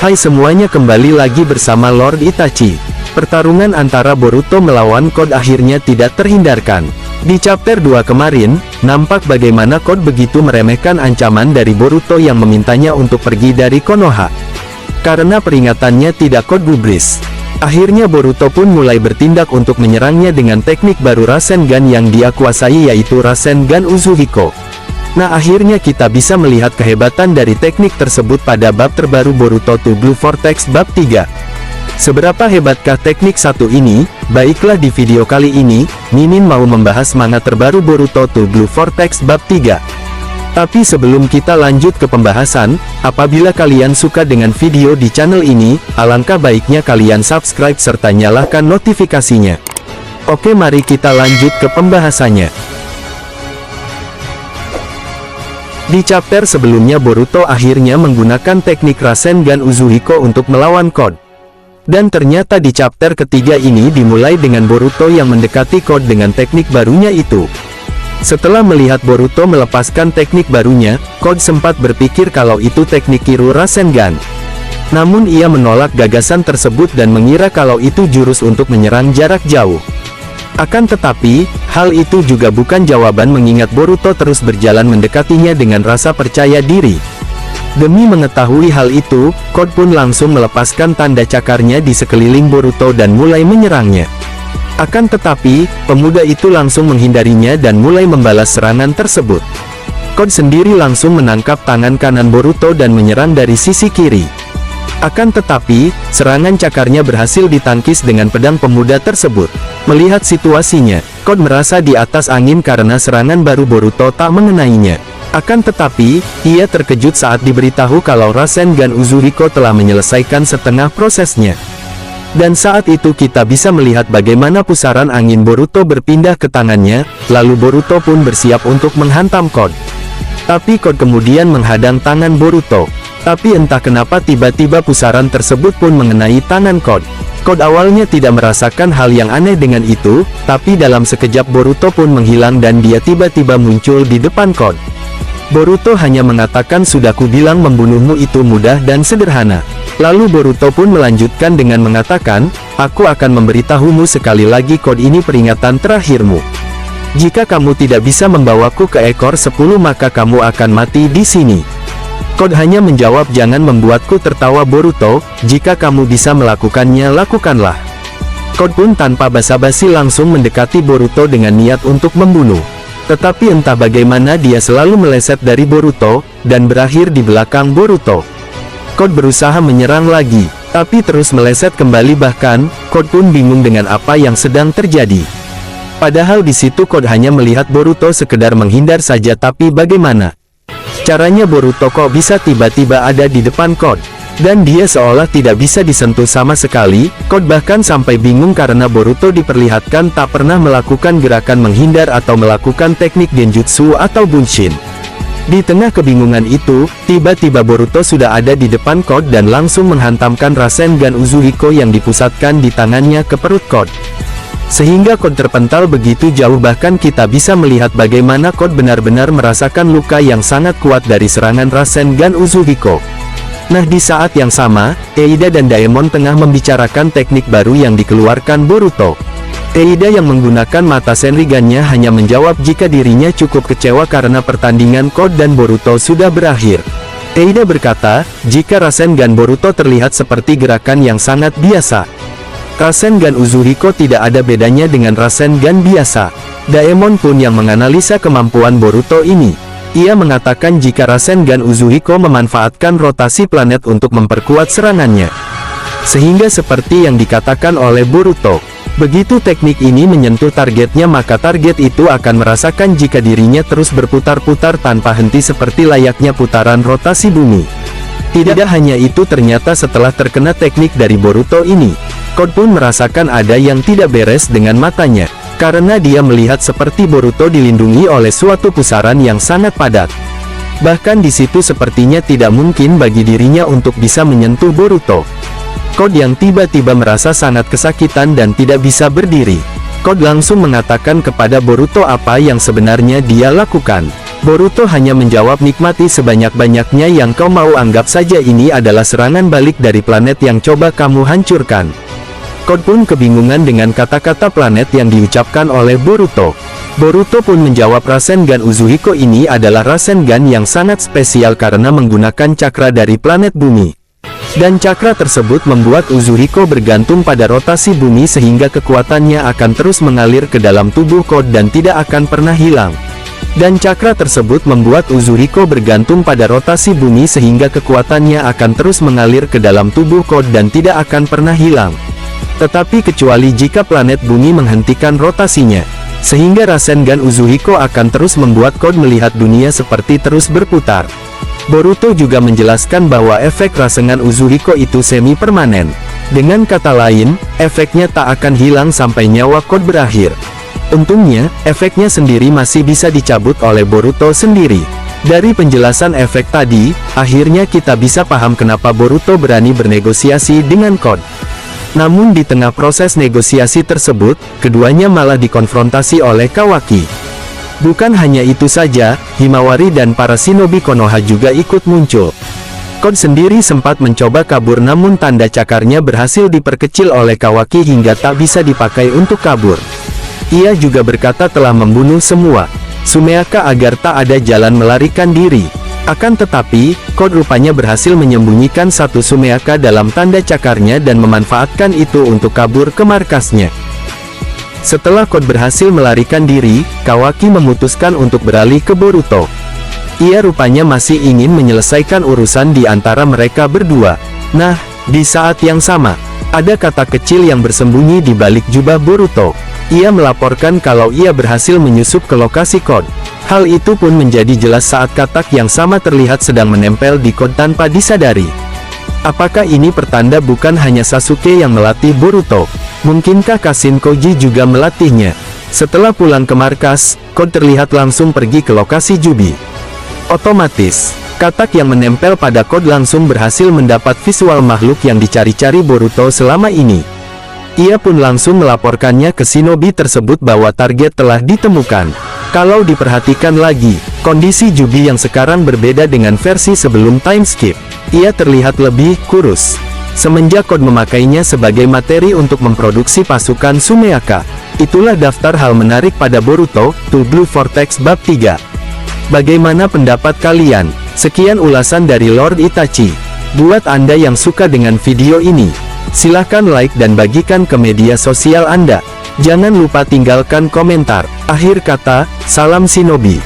Hai semuanya, kembali lagi bersama Lord Itachi. Pertarungan antara Boruto melawan Code akhirnya tidak terhindarkan. Di chapter 2 kemarin, nampak bagaimana Code begitu meremehkan ancaman dari Boruto yang memintanya untuk pergi dari Konoha. Karena peringatannya tidak Code gubris. Akhirnya Boruto pun mulai bertindak untuk menyerangnya dengan teknik baru Rasengan yang dia kuasai, yaitu Rasengan Uzuhiko. Nah, akhirnya kita bisa melihat kehebatan dari teknik tersebut pada bab terbaru Boruto to Blue Vortex bab 3. Seberapa hebatkah teknik satu ini? Baiklah, di video kali ini, Mimin mau membahas manga terbaru Boruto to Blue Vortex bab 3. Tapi sebelum kita lanjut ke pembahasan, apabila kalian suka dengan video di channel ini, alangkah baiknya kalian subscribe serta nyalakan notifikasinya. Oke, mari kita lanjut ke pembahasannya. Di chapter sebelumnya Boruto akhirnya menggunakan teknik Rasengan Uzuhiko untuk melawan Code. Dan ternyata di chapter ketiga ini dimulai dengan Boruto yang mendekati Code dengan teknik barunya itu. Setelah melihat Boruto melepaskan teknik barunya, Code sempat berpikir kalau itu teknik Kiru Rasengan. Namun ia menolak gagasan tersebut dan mengira kalau itu jurus untuk menyerang jarak jauh. Akan tetapi, hal itu juga bukan jawaban mengingat Boruto terus berjalan mendekatinya dengan rasa percaya diri. Demi mengetahui hal itu, Code pun langsung melepaskan tanda cakarnya di sekeliling Boruto dan mulai menyerangnya. Akan tetapi, pemuda itu langsung menghindarinya dan mulai membalas serangan tersebut. Code sendiri langsung menangkap tangan kanan Boruto dan menyerang dari sisi kiri. Akan tetapi, serangan cakarnya berhasil ditangkis dengan pedang pemuda tersebut. Melihat situasinya, Code merasa di atas angin karena serangan baru Boruto tak mengenainya. Akan tetapi, ia terkejut saat diberitahu kalau Rasengan Uzuhiko telah menyelesaikan setengah prosesnya. Dan saat itu kita bisa melihat bagaimana pusaran angin Boruto berpindah ke tangannya, lalu Boruto pun bersiap untuk menghantam Code. Tapi Code kemudian menghadang tangan Boruto. Tapi entah kenapa tiba-tiba pusaran tersebut pun mengenai tangan Code. Code awalnya tidak merasakan hal yang aneh dengan itu, tapi dalam sekejap Boruto pun menghilang dan dia tiba-tiba muncul di depan Code. Boruto hanya mengatakan, "Sudah kubilang membunuhmu itu mudah dan sederhana." Lalu Boruto pun melanjutkan dengan mengatakan, "Aku akan memberitahumu sekali lagi, Code, ini peringatan terakhirmu. Jika kamu tidak bisa membawaku ke ekor 10 maka kamu akan mati di sini." Code hanya menjawab, "Jangan membuatku tertawa Boruto, jika kamu bisa melakukannya lakukanlah." Code pun tanpa basa-basi langsung mendekati Boruto dengan niat untuk membunuh. Tetapi entah bagaimana dia selalu meleset dari Boruto, dan berakhir di belakang Boruto. Code berusaha menyerang lagi, tapi terus meleset kembali, bahkan, Code pun bingung dengan apa yang sedang terjadi. Padahal di situ Code hanya melihat Boruto sekedar menghindar saja, tapi bagaimana caranya Boruto kok bisa tiba-tiba ada di depan Code? Dan dia seolah tidak bisa disentuh sama sekali. Code bahkan sampai bingung karena Boruto diperlihatkan tak pernah melakukan gerakan menghindar atau melakukan teknik genjutsu atau bunshin. Di tengah kebingungan itu, tiba-tiba Boruto sudah ada di depan Code dan langsung menghantamkan Rasengan Uzuhiko yang dipusatkan di tangannya ke perut Code. Sehingga Code terpental begitu jauh, bahkan kita bisa melihat bagaimana Code benar-benar merasakan luka yang sangat kuat dari serangan Rasengan Uzuhiko. Nah, di saat yang sama, Eida dan Daemon tengah membicarakan teknik baru yang dikeluarkan Boruto. Eida yang menggunakan mata Senrigannya hanya menjawab jika dirinya cukup kecewa karena pertandingan Code dan Boruto sudah berakhir. Eida berkata, "Jika Rasengan Boruto terlihat seperti gerakan yang sangat biasa, Rasengan Uzuhiko tidak ada bedanya dengan Rasengan biasa." Daemon pun yang menganalisa kemampuan Boruto ini. Ia mengatakan jika Rasengan Uzuhiko memanfaatkan rotasi planet untuk memperkuat serangannya. Sehingga seperti yang dikatakan oleh Boruto, begitu teknik ini menyentuh targetnya maka target itu akan merasakan jika dirinya terus berputar-putar tanpa henti seperti layaknya putaran rotasi bumi. Tidak hanya itu, ternyata setelah terkena teknik dari Boruto ini, Code pun merasakan ada yang tidak beres dengan matanya, karena dia melihat seperti Boruto dilindungi oleh suatu pusaran yang sangat padat. Bahkan di situ sepertinya tidak mungkin bagi dirinya untuk bisa menyentuh Boruto. Code yang tiba-tiba merasa sangat kesakitan dan tidak bisa berdiri. Code langsung mengatakan kepada Boruto apa yang sebenarnya dia lakukan. Boruto hanya menjawab, nikmati sebanyak-banyaknya yang kau mau, anggap saja ini adalah serangan balik dari planet yang coba kamu hancurkan. Code pun kebingungan dengan kata-kata planet yang diucapkan oleh Boruto. Boruto pun menjawab, Rasengan Uzuhiko ini adalah Rasengan yang sangat spesial karena menggunakan cakra dari planet bumi. Dan cakra tersebut membuat Uzuhiko bergantung pada rotasi bumi sehingga kekuatannya akan terus mengalir ke dalam tubuh Code dan tidak akan pernah hilang. Dan cakra tersebut membuat Uzuhiko bergantung pada rotasi bumi sehingga kekuatannya akan terus mengalir ke dalam tubuh Code dan tidak akan pernah hilang. Tetapi kecuali jika planet bumi menghentikan rotasinya. Sehingga Rasengan Uzuhiko akan terus membuat Code melihat dunia seperti terus berputar. Boruto juga menjelaskan bahwa efek Rasengan Uzuhiko itu semi-permanen. Dengan kata lain, efeknya tak akan hilang sampai nyawa Code berakhir. Untungnya, efeknya sendiri masih bisa dicabut oleh Boruto sendiri. Dari penjelasan efek tadi, akhirnya kita bisa paham kenapa Boruto berani bernegosiasi dengan Code. Namun di tengah proses negosiasi tersebut, keduanya malah dikonfrontasi oleh Kawaki. Bukan hanya itu saja, Himawari dan para shinobi Konoha juga ikut muncul. Code sendiri sempat mencoba kabur namun tanda cakarnya berhasil diperkecil oleh Kawaki hingga tak bisa dipakai untuk kabur. Ia juga berkata telah membunuh semua Sumeaka agar tak ada jalan melarikan diri. Akan tetapi, Code rupanya berhasil menyembunyikan satu Sumeaka dalam tanda cakarnya dan memanfaatkan itu untuk kabur ke markasnya. Setelah Code berhasil melarikan diri, Kawaki memutuskan untuk beralih ke Boruto. Ia rupanya masih ingin menyelesaikan urusan di antara mereka berdua. Nah, di saat yang sama, ada kata kecil yang bersembunyi di balik jubah Boruto. Ia melaporkan kalau ia berhasil menyusup ke lokasi Code. Hal itu pun menjadi jelas saat katak yang sama terlihat sedang menempel di Code tanpa disadari. Apakah ini pertanda bukan hanya Sasuke yang melatih Boruto? Mungkinkah Kashin Koji juga melatihnya? Setelah pulang ke markas, Code terlihat langsung pergi ke lokasi Jubi. Otomatis, katak yang menempel pada Code langsung berhasil mendapat visual makhluk yang dicari-cari Boruto selama ini. Ia pun langsung melaporkannya ke shinobi tersebut bahwa target telah ditemukan. Kalau diperhatikan lagi, kondisi Jubi yang sekarang berbeda dengan versi sebelum time skip. Ia terlihat lebih kurus. Semenjak Code memakainya sebagai materi untuk memproduksi pasukan Sumeaka. Itulah daftar hal menarik pada Boruto, To Blue Vortex Bab 3. Bagaimana pendapat kalian? Sekian ulasan dari Lord Itachi. Buat Anda yang suka dengan video ini, silahkan like dan bagikan ke media sosial Anda. Jangan lupa tinggalkan komentar. Akhir kata, salam shinobi.